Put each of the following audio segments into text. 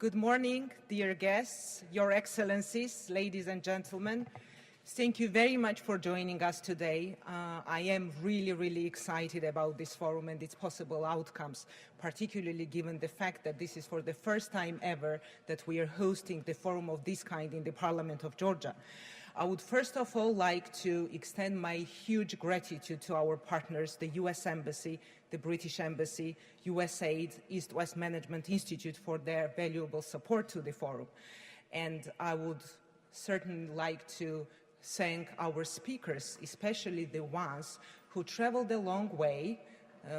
Good morning, dear guests, Your Excellencies, ladies and gentlemen. Thank you very much for joining us today. I am really excited about this forum and its possible outcomes, particularly given the fact that this is for the first time ever that we are hosting the forum of this kind in the Parliament of Georgia. I would first of all like to extend my huge gratitude to our partners, the US Embassy, the British Embassy, USAID, East-West Management Institute for their valuable support to the forum. And I would certainly like to thank our speakers, especially the ones who traveled a long way,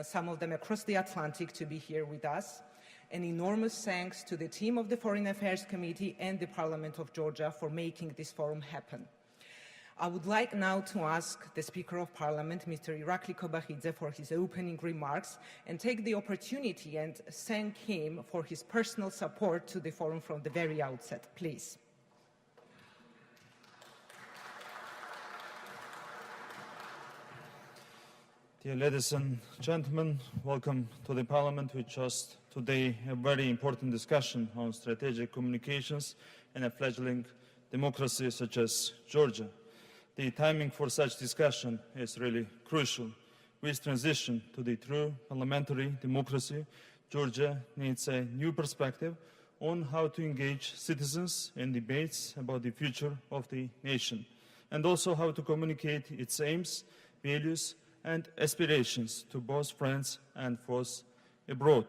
some of them across the Atlantic, to be here with us. An enormous thanks to the team of the Foreign Affairs Committee and the Parliament of Georgia for making this forum happen. I would like now to ask the Speaker of Parliament, Mr. Iraqli Kobahidze, for his opening remarks and take the opportunity and thank him for his personal support to the forum from the very outset. Please. Dear ladies and gentlemen, welcome to the Parliament. We just today a very important discussion on strategic communications in a fledgling democracy such as Georgia. The timing for such discussion is really crucial. With transition to the true parliamentary democracy, Georgia needs a new perspective on how to engage citizens in debates about the future of the nation, and also how to communicate its aims, values, and aspirations to both friends and foes abroad.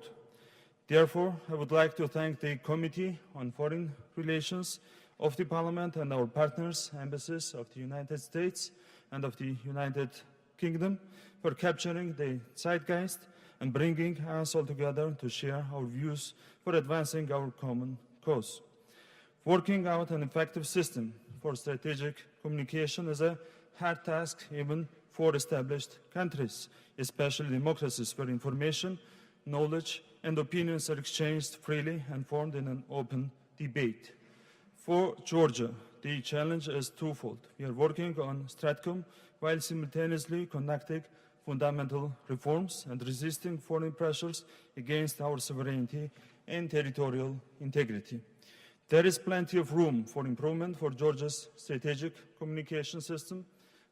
Therefore, I would like to thank the Committee on Foreign Relations of the Parliament and our partners, embassies of the United States and of the United Kingdom, for capturing the zeitgeist and bringing us all together to share our views for advancing our common cause. Working out an effective system for strategic communication is a hard task even for established countries, especially democracies where information, knowledge, and opinions are exchanged freely and formed in an open debate. For Georgia, the challenge is twofold. We are working on Stratcom while simultaneously conducting fundamental reforms and resisting foreign pressures against our sovereignty and territorial integrity. There is plenty of room for improvement for Georgia's strategic communication system.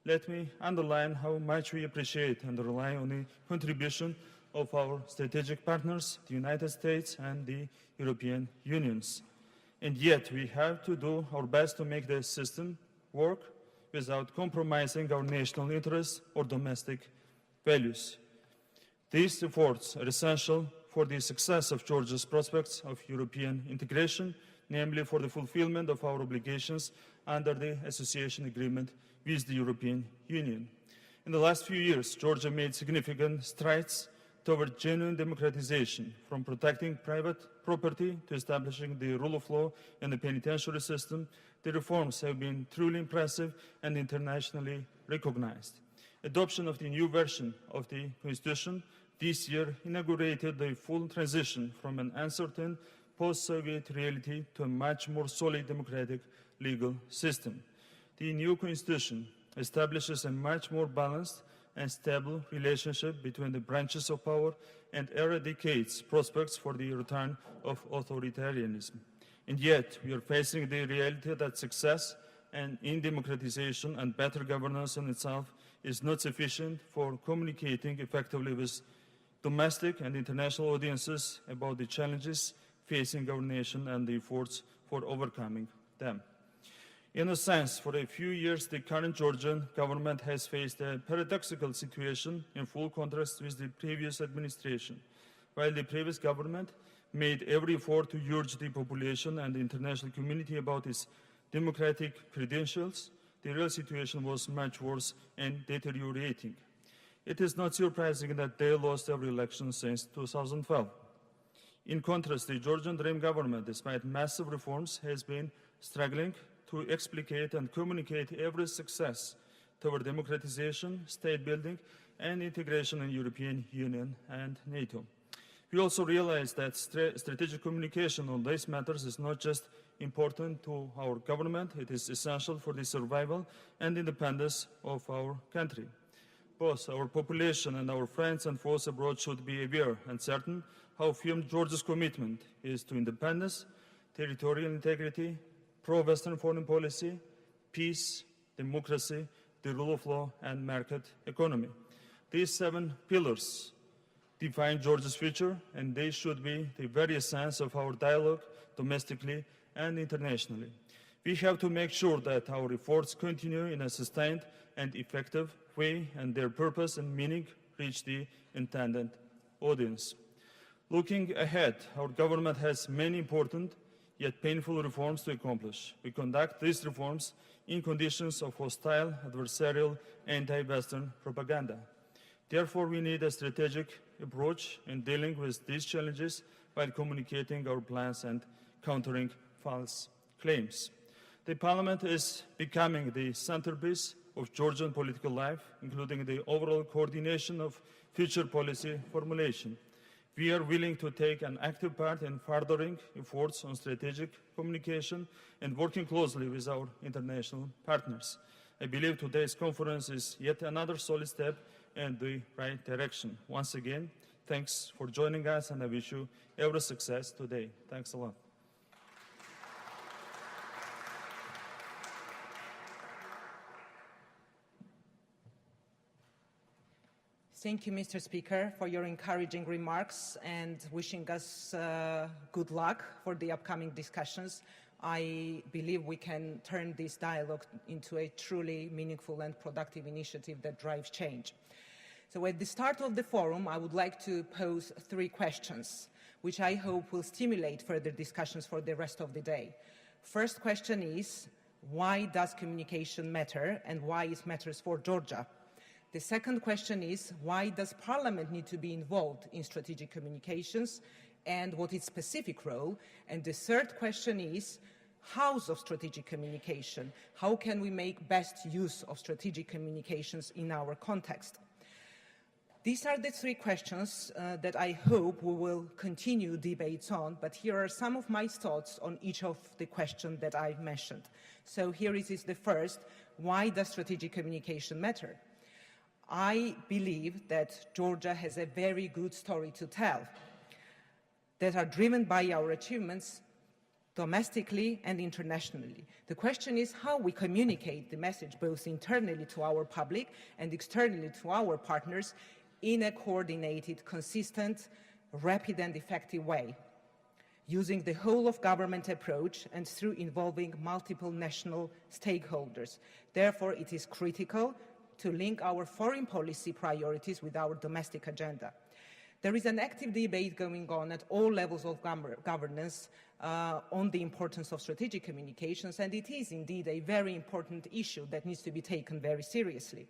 Let me underline how much we appreciate and rely on the contribution of our strategic partners, the United States and the European Union. And yet we have to do our best to make the system work without compromising our national interests or domestic values. These efforts are essential for the success of Georgia's prospects of European integration, namely for the fulfillment of our obligations under the association agreement with the European Union. In the last few years, Georgia made significant strides toward genuine democratization, from protecting private property to establishing the rule of law in the penitentiary system. The reforms have been truly impressive and internationally recognized. Adoption of the new version of the Constitution this year inaugurated the full transition from an uncertain post-Soviet reality to a much more solid democratic legal system. The new Constitution establishes a much more balanced and stable relationship between the branches of power and eradicates prospects for the return of authoritarianism. And yet, we are facing the reality that success in democratization and better governance in itself is not sufficient for communicating effectively with domestic and international audiences about the challenges facing our nation and the efforts for overcoming them. In a sense, for a few years, the current Georgian government has faced a paradoxical situation in full contrast with the previous administration. While the previous government made every effort to urge the population and the international community about its democratic credentials, the real situation was much worse and deteriorating. It is not surprising that they lost every election since 2012. In contrast, the Georgian Dream government, despite massive reforms, has been struggling to explicate and communicate every success toward democratization, state building, and integration in the European Union and NATO. We also realize that strategic communication on these matters is not just important to our government, it is essential for the survival and independence of our country. Both our population and our friends and foes abroad should be aware and certain how firm Georgia's commitment is to independence, territorial integrity, pro-Western foreign policy, peace, democracy, the rule of law, and market economy. These 7 pillars define Georgia's future, and they should be the very essence of our dialogue domestically and internationally. We have to make sure that our efforts continue in a sustained and effective way, and their purpose and meaning reach the intended audience. Looking ahead, our government has many important yet painful reforms to accomplish. We conduct these reforms in conditions of hostile, adversarial, anti-Western propaganda. Therefore, we need a strategic approach in dealing with these challenges while communicating our plans and countering false claims. The Parliament is becoming the centerpiece of Georgian political life, including the overall coordination of future policy formulation. We are willing to take an active part in furthering efforts on strategic communication and working closely with our international partners. I believe today's conference is yet another solid step in the right direction. Once again, thanks for joining us, and I wish you every success today. Thanks a lot. Thank you, Mr. Speaker, for your encouraging remarks and wishing us good luck for the upcoming discussions. I believe we can turn this dialogue into a truly meaningful and productive initiative that drives change. So at the start of the forum, I would like to pose 3 questions, which I hope will stimulate further discussions for the rest of the day. First question is, why does communication matter and why it matters for Georgia? The second question is, why does Parliament need to be involved in strategic communications and what is its specific role? And the third question is, hows of strategic communication? How can we make best use of strategic communications in our context? These are the 3 questions that I hope we will continue debates on, but here are some of my thoughts on each of the questions that I've mentioned. So here it is the first, why does strategic communication matter? I believe that Georgia has a very good story to tell that are driven by our achievements domestically and internationally. The question is how we communicate the message both internally to our public and externally to our partners in a coordinated, consistent, rapid and effective way, using the whole of government approach and through involving multiple national stakeholders. Therefore, it is critical to link our foreign policy priorities with our domestic agenda. There is an active debate going on at all levels of governance on the importance of strategic communications, and it is indeed a very important issue that needs to be taken very seriously,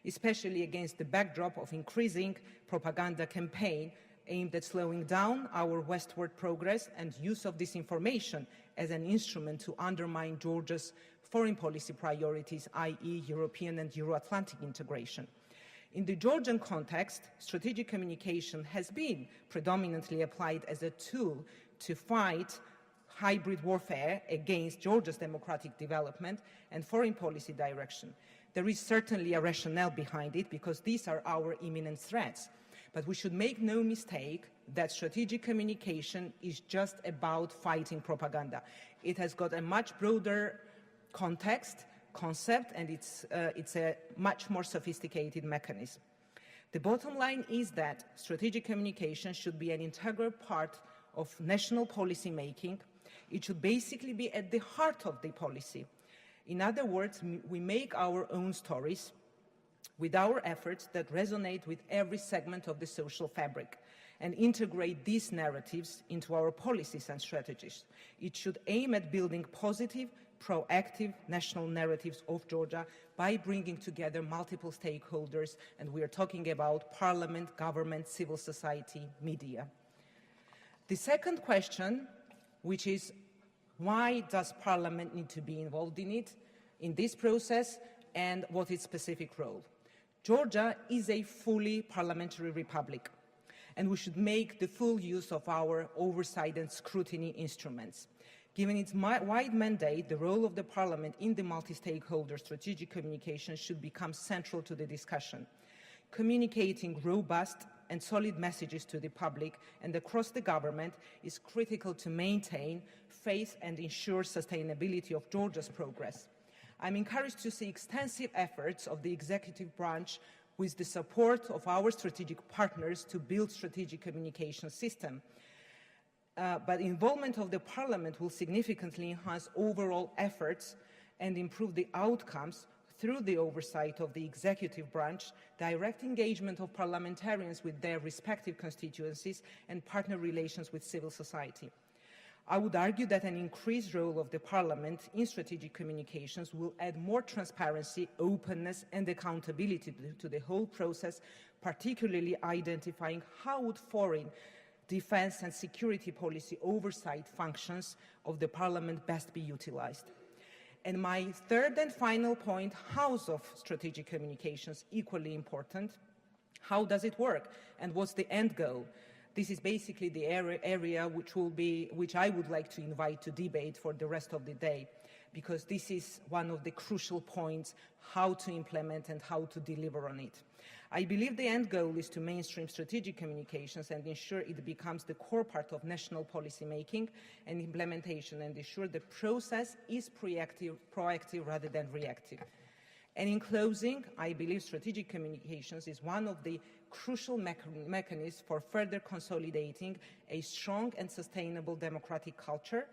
especially against the backdrop of increasing propaganda campaign aimed at slowing down our westward progress and use of disinformation as an instrument to undermine Georgia's foreign policy priorities, i.e. European and Euro-Atlantic integration. In the Georgian context, strategic communication has been predominantly applied as a tool to fight hybrid warfare against Georgia's democratic development and foreign policy direction. There is certainly a rationale behind it because these are our imminent threats. But we should make no mistake that strategic communication is just about fighting propaganda. It has got a much broader concept, and it's a much more sophisticated mechanism. The bottom line is that strategic communication should be an integral part of national policy making. It should basically be at the heart of the policy. In other words, we make our own stories with our efforts that resonate with every segment of the social fabric and integrate these narratives into our policies and strategies. It should aim at building positive, proactive national narratives of Georgia by bringing together multiple stakeholders, and we are talking about parliament, government, civil society, media. The second question, which is why does Parliament need to be involved in this process, and what is its specific role? Georgia is a fully parliamentary republic, and we should make the full use of our oversight and scrutiny instruments. Given its wide mandate, the role of the Parliament in the multi-stakeholder strategic communication should become central to the discussion. Communicating robust, and solid messages to the public and across the government is critical to maintain faith and ensure sustainability of Georgia's progress. I'm encouraged to see extensive efforts of the executive branch with the support of our strategic partners to build strategic communication system. But involvement of the Parliament will significantly enhance overall efforts and improve the outcomes through the oversight of the executive branch, direct engagement of parliamentarians with their respective constituencies, and partner relations with civil society. I would argue that an increased role of the Parliament in strategic communications will add more transparency, openness, and accountability to the whole process, particularly identifying how would foreign, defense, and security policy oversight functions of the Parliament best be utilized. And my third and final point, House of Strategic Communications, equally important. How does it work, and what's the end goal? This is basically the area which I would like to invite to debate for the rest of the day, because this is one of the crucial points, how to implement and how to deliver on it. I believe the end goal is to mainstream strategic communications and ensure it becomes the core part of national policy making and implementation, and ensure the process is proactive rather than reactive. And in closing, I believe strategic communications is one of the crucial mechanisms for further consolidating a strong and sustainable democratic culture,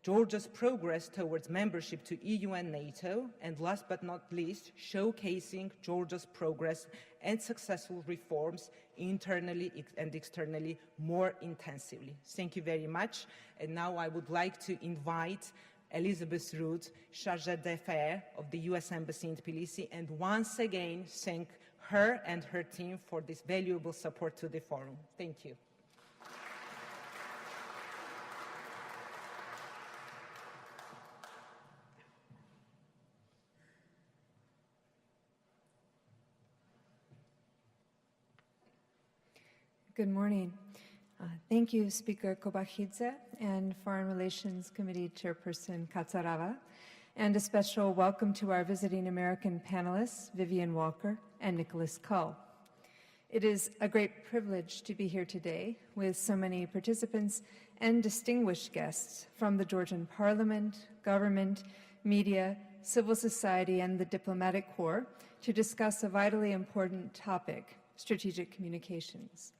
Georgia's progress towards membership to EU and NATO, and last but not least, showcasing Georgia's progress and successful reforms internally and externally more intensively. Thank you very much. And now I would like to invite Elizabeth Rudi, Chargée d'Affaires of the US Embassy in Tbilisi, and once again thank her and her team for this valuable support to the forum. Thank you. Good morning. Thank you, Speaker Kobachidze and Foreign Relations Committee Chairperson Khacaravá, and a special welcome to our visiting American panelists, Vivian Walker and Nicholas Cull. It is a great privilege to be here today with so many participants and distinguished guests from the Georgian Parliament, government, media, civil society, and the diplomatic corps to discuss a vitally important topic, strategic communications.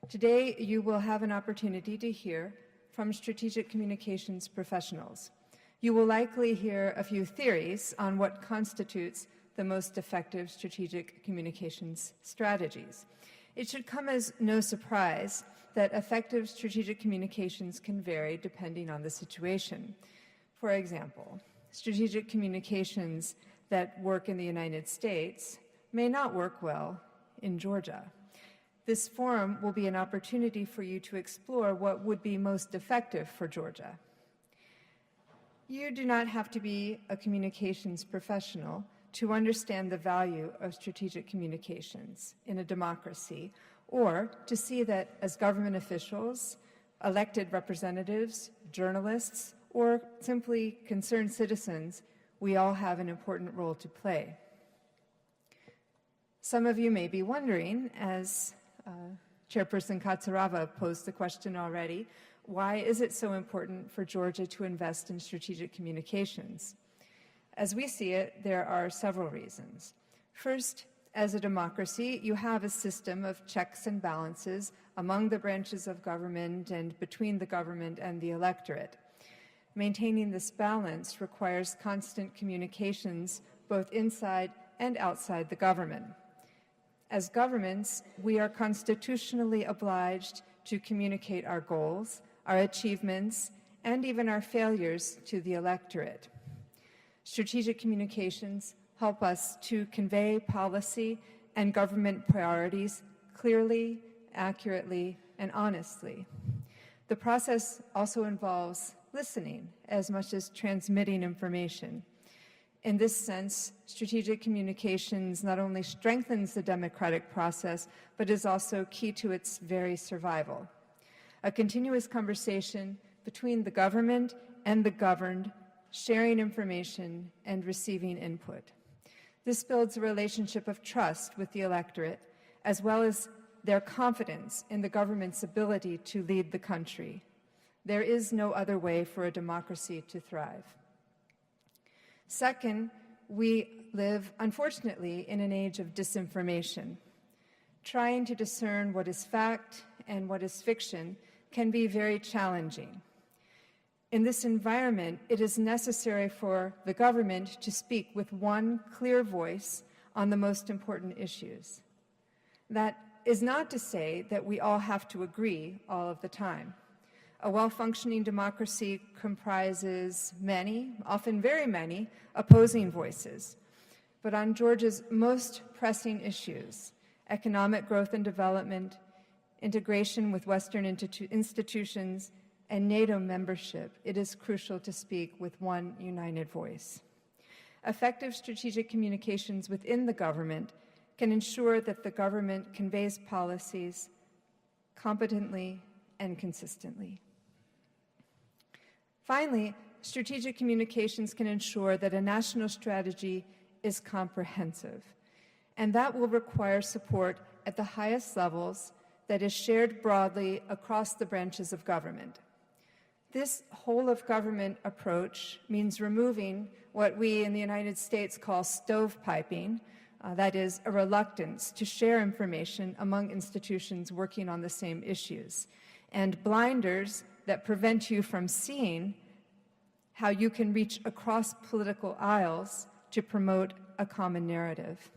Today, you will have an opportunity to hear from strategic communications professionals. You will likely hear a few theories on what constitutes the most effective strategic communications strategies. It should come as no surprise that effective strategic communications can vary depending on the situation. For example, strategic communications that work in the United States may not work well in Georgia. This forum will be an opportunity for you to explore what would be most effective for Georgia. You do not have to be a communications professional to understand the value of strategic communications in a democracy, or to see that as government officials, elected representatives, journalists, or simply concerned citizens, we all have an important role to play. Some of you may be wondering, as Chairperson Khacaravá posed the question already, why is it so important for Georgia to invest in strategic communications? As we see it, there are several reasons. First, as a democracy, you have a system of checks and balances among the branches of government and between the government and the electorate. Maintaining this balance requires constant communications both inside and outside the government. As governments, we are constitutionally obliged to communicate our goals, our achievements, and even our failures to the electorate. Strategic communications help us to convey policy and government priorities clearly, accurately, and honestly. The process also involves listening as much as transmitting information. In this sense, strategic communications not only strengthens the democratic process, but is also key to its very survival. A continuous conversation between the government and the governed, sharing information and receiving input. This builds a relationship of trust with the electorate, as well as their confidence in the government's ability to lead the country. There is no other way for a democracy to thrive. Second, we live, unfortunately, in an age of disinformation. Trying to discern what is fact and what is fiction can be very challenging. In this environment, it is necessary for the government to speak with one clear voice on the most important issues. That is not to say that we all have to agree all of the time. A well-functioning democracy comprises many, often very many, opposing voices. But on Georgia's most pressing issues, economic growth and development, integration with Western institutions, and NATO membership, it is crucial to speak with one united voice. Effective strategic communications within the government can ensure that the government conveys policies competently and consistently. Finally, strategic communications can ensure that a national strategy is comprehensive, and that will require support at the highest levels that is shared broadly across the branches of government. This whole-of-government approach means removing what we in the United States call stovepiping, that is, a reluctance to share information among institutions working on the same issues, and blinders that prevent you from seeing how you can reach across political aisles to promote a common narrative.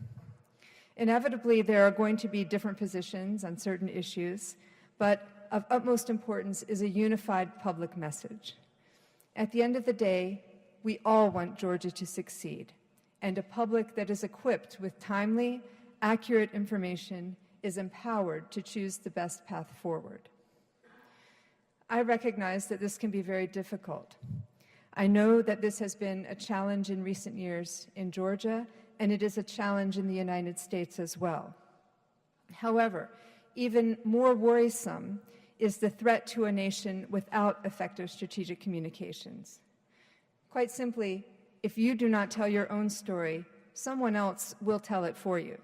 Inevitably, there are going to be different positions on certain issues, but of utmost importance is a unified public message. At the end of the day, we all want Georgia to succeed, and a public that is equipped with timely, accurate information is empowered to choose the best path forward. I recognize that this can be very difficult. I know that this has been a challenge in recent years in Georgia, and it is a challenge in the United States as well. However, even more worrisome is the threat to a nation without effective strategic communications. Quite simply, if you do not tell your own story, someone else will tell it for you.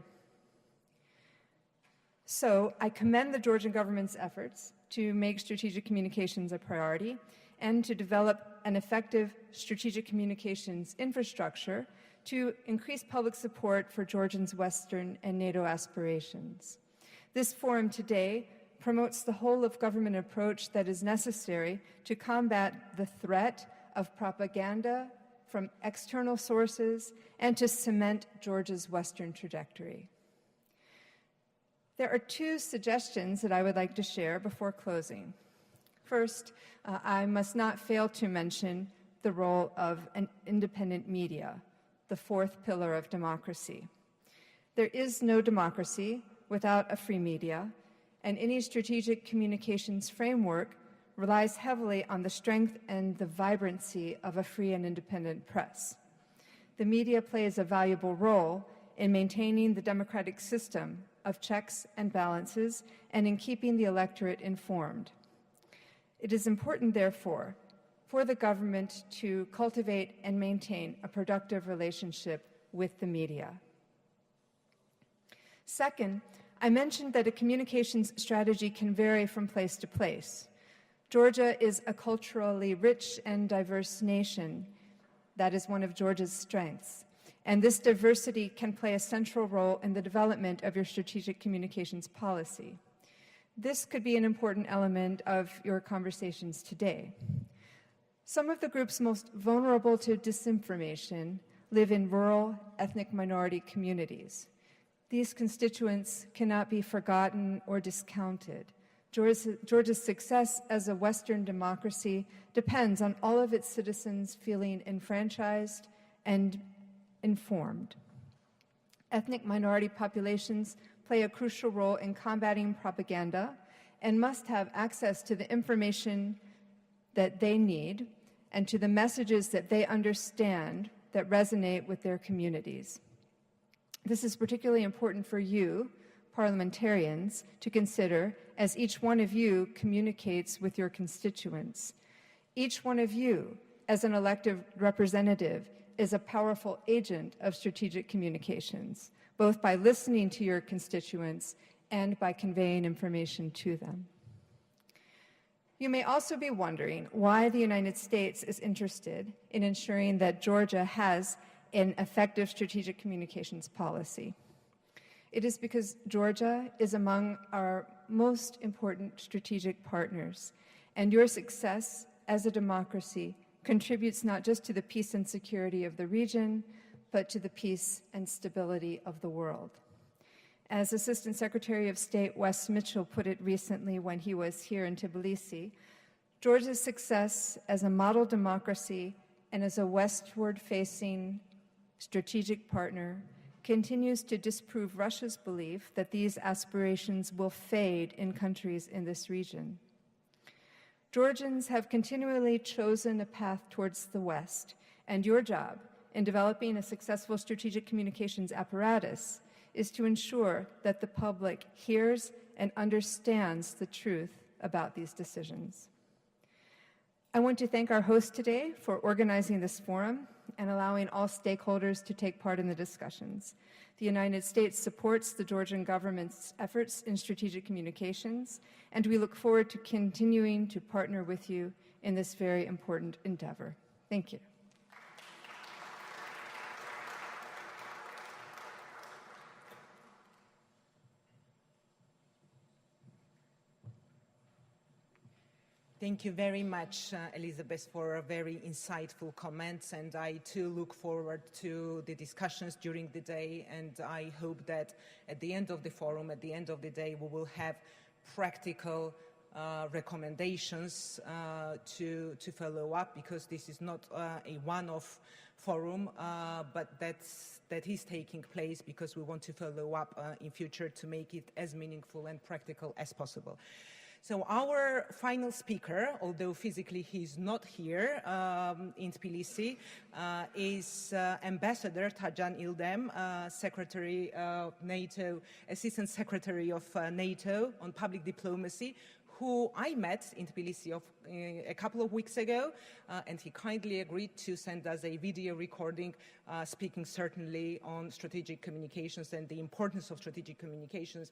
So I commend the Georgian government's efforts to make strategic communications a priority and to develop an effective strategic communications infrastructure to increase public support for Georgians' Western and NATO aspirations. This forum today promotes the whole-of-government approach that is necessary to combat the threat of propaganda from external sources and to cement Georgia's Western trajectory. There are two suggestions that I would like to share before closing. First, I must not fail to mention the role of an independent media, the fourth pillar of democracy. There is no democracy without a free media, and any strategic communications framework relies heavily on the strength and the vibrancy of a free and independent press. The media plays a valuable role in maintaining the democratic system of checks and balances and in keeping the electorate informed. It is important, therefore, for the government to cultivate and maintain a productive relationship with the media. Second, I mentioned that a communications strategy can vary from place to place. Georgia is a culturally rich and diverse nation. That is one of Georgia's strengths. And this diversity can play a central role in the development of your strategic communications policy. This could be an important element of your conversations today. Some of the groups most vulnerable to disinformation live in rural, ethnic minority communities. These constituents cannot be forgotten or discounted. Georgia's success as a Western democracy depends on all of its citizens feeling enfranchised and informed. Ethnic minority populations play a crucial role in combating propaganda and must have access to the information that they need and to the messages that they understand that resonate with their communities. This is particularly important for you, parliamentarians, to consider as each one of you communicates with your constituents. Each one of you, as an elected representative, is a powerful agent of strategic communications, both by listening to your constituents and by conveying information to them. You may also be wondering why the United States is interested in ensuring that Georgia has an effective strategic communications policy. It is because Georgia is among our most important strategic partners, and your success as a democracy contributes not just to the peace and security of the region, but to the peace and stability of the world. As Assistant Secretary of State Wes Mitchell put it recently when he was here in Tbilisi, Georgia's success as a model democracy and as a westward-facing strategic partner continues to disprove Russia's belief that these aspirations will fade in countries in this region. Georgians have continually chosen a path towards the West, and your job in developing a successful strategic communications apparatus is to ensure that the public hears and understands the truth about these decisions. I want to thank our host today for organizing this forum and allowing all stakeholders to take part in the discussions. The United States supports the Georgian government's efforts in strategic communications, and we look forward to continuing to partner with you in this very important endeavor. Thank you. Thank you very much, Elizabeth, for very insightful comments, and I too look forward to the discussions during the day, and I hope that at the end of the forum, at the end of the day, we will have practical recommendations to follow up, because this is not a one-off forum, but that is taking place because we want to follow up in future to make it as meaningful and practical as possible. So our final speaker, although physically he's not here in Tbilisi, is Ambassador Tajan Ildem, Secretary of NATO, Assistant Secretary of NATO on Public Diplomacy, who I met in Tbilisi a couple of weeks ago, and he kindly agreed to send us a video recording speaking certainly on strategic communications and the importance of strategic communications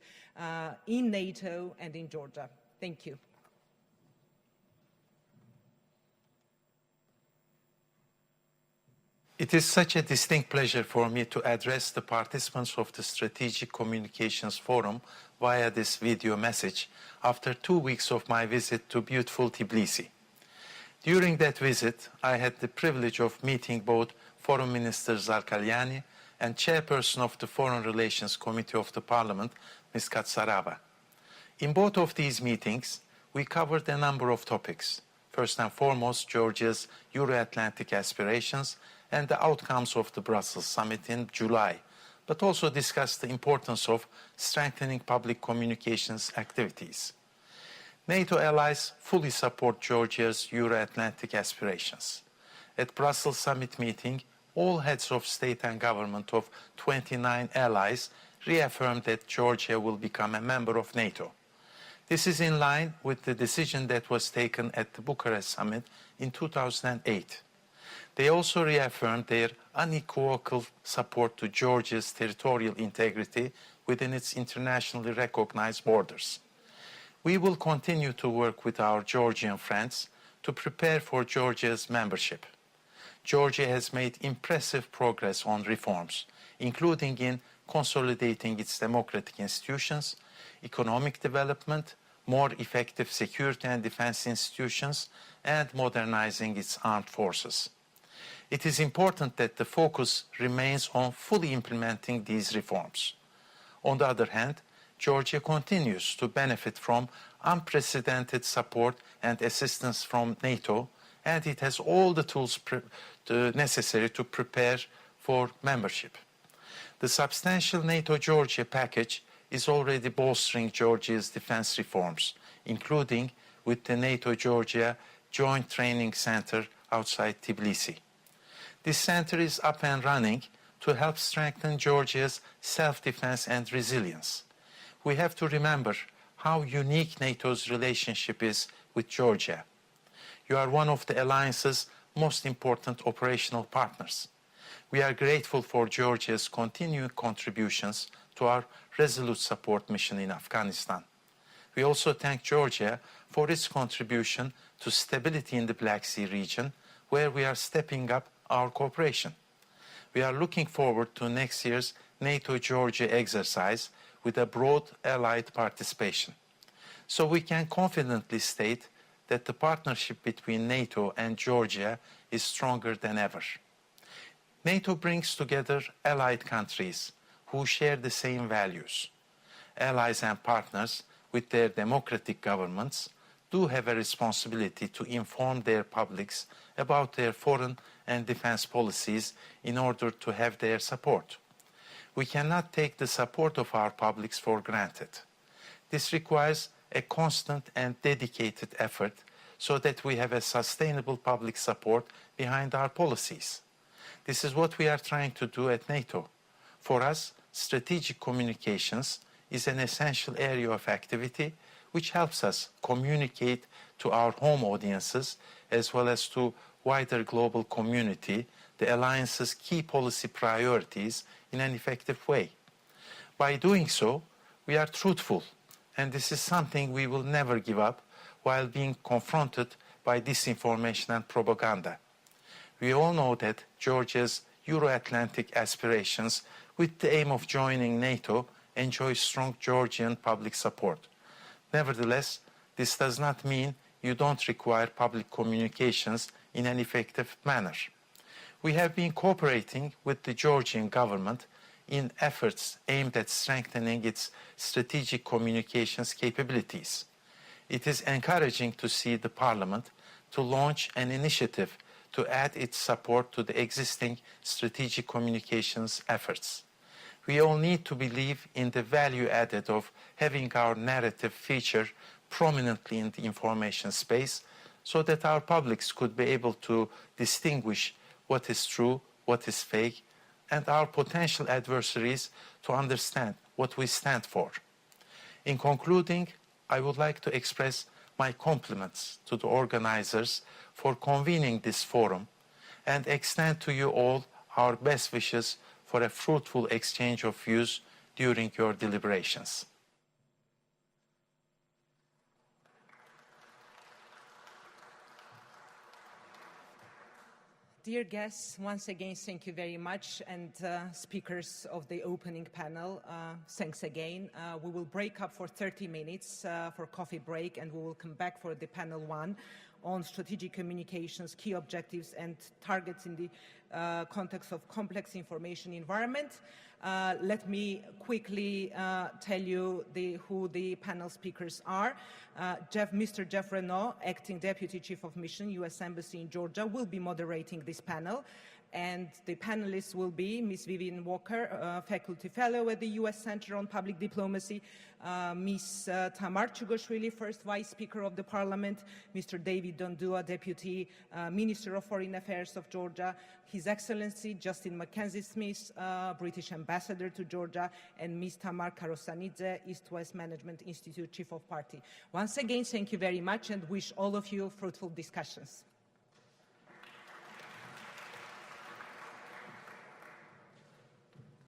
in NATO and in Georgia. Thank you. It is such a distinct pleasure for me to address the participants of the Strategic Communications Forum via this video message after 2 weeks of my visit to beautiful Tbilisi. During that visit, I had the privilege of meeting both Foreign Minister Zarkalyani and Chairperson of the Foreign Relations Committee of the Parliament, Ms. Khacharava. In both of these meetings, we covered a number of topics. First and foremost, Georgia's Euro-Atlantic aspirations and the outcomes of the Brussels summit in July, but also discussed the importance of strengthening public communications activities. NATO allies fully support Georgia's Euro-Atlantic aspirations. At Brussels summit meeting, all heads of state and government of 29 allies reaffirmed that Georgia will become a member of NATO. This is in line with the decision that was taken at the Bucharest summit in 2008. They also reaffirmed their unequivocal support to Georgia's territorial integrity within its internationally recognized borders. We will continue to work with our Georgian friends to prepare for Georgia's membership. Georgia has made impressive progress on reforms, including in consolidating its democratic institutions, economic development, more effective security and defense institutions, and modernizing its armed forces. It is important that the focus remains on fully implementing these reforms. On the other hand, Georgia continues to benefit from unprecedented support and assistance from NATO, and it has all the tools necessary to prepare for membership. The substantial NATO-Georgia package is already bolstering Georgia's defense reforms, including with the NATO-Georgia Joint Training Center outside Tbilisi. This center is up and running to help strengthen Georgia's self-defense and resilience. We have to remember how unique NATO's relationship is with Georgia. You are one of the alliance's most important operational partners. We are grateful for Georgia's continuing contributions to our resolute support mission in Afghanistan. We also thank Georgia for its contribution to stability in the Black Sea region, where we are stepping up our cooperation. We are looking forward to next year's NATO-Georgia exercise with a broad allied participation. So we can confidently state that the partnership between NATO and Georgia is stronger than ever. NATO brings together allied countries who share the same values. Allies and partners with their democratic governments do have a responsibility to inform their publics about their foreign and defense policies in order to have their support. We cannot take the support of our publics for granted. This requires a constant and dedicated effort so that we have a sustainable public support behind our policies. This is what we are trying to do at NATO. For us, strategic communications is an essential area of activity which helps us communicate to our home audiences as well as to wider global community the alliance's key policy priorities in an effective way. By doing so, we are truthful, and this is something we will never give up while being confronted by disinformation and propaganda. We all know that Georgia's Euro-Atlantic aspirations with the aim of joining NATO enjoy strong Georgian public support. Nevertheless, this does not mean you don't require public communications in an effective manner. We have been cooperating with the Georgian government in efforts aimed at strengthening its strategic communications capabilities. It is encouraging to see the Parliament to launch an initiative to add its support to the existing strategic communications efforts. We all need to believe in the value added of having our narrative feature prominently in the information space so that our publics could be able to distinguish what is true, what is fake, and our potential adversaries to understand what we stand for. In concluding, I would like to express my compliments to the organizers for convening this forum and extend to you all our best wishes for a fruitful exchange of views during your deliberations. Dear guests, once again, thank you very much, and speakers of the opening panel, thanks again. We will break up for 30 minutes for coffee break, and we will come back for the panel 1 on strategic communications, key objectives and targets in the context of complex information environment. Let me quickly tell you who the panel speakers are. Mr. Jeff Renaud, Acting Deputy Chief of Mission, U.S. Embassy in Georgia, will be moderating this panel. And the panelists will be Ms. Vivian Walker, Faculty Fellow at the U.S. Center on Public Diplomacy, Ms. Tamar Chugashvili, First Vice Speaker of the Parliament, Mr. David Dondua, Deputy Minister of Foreign Affairs of Georgia, His Excellency Justin Mackenzie-Smith, British Ambassador to Georgia, and Ms. Tamar Karosanidze, East-West Management Institute Chief of Party. Once again, thank you very much and wish all of you fruitful discussions.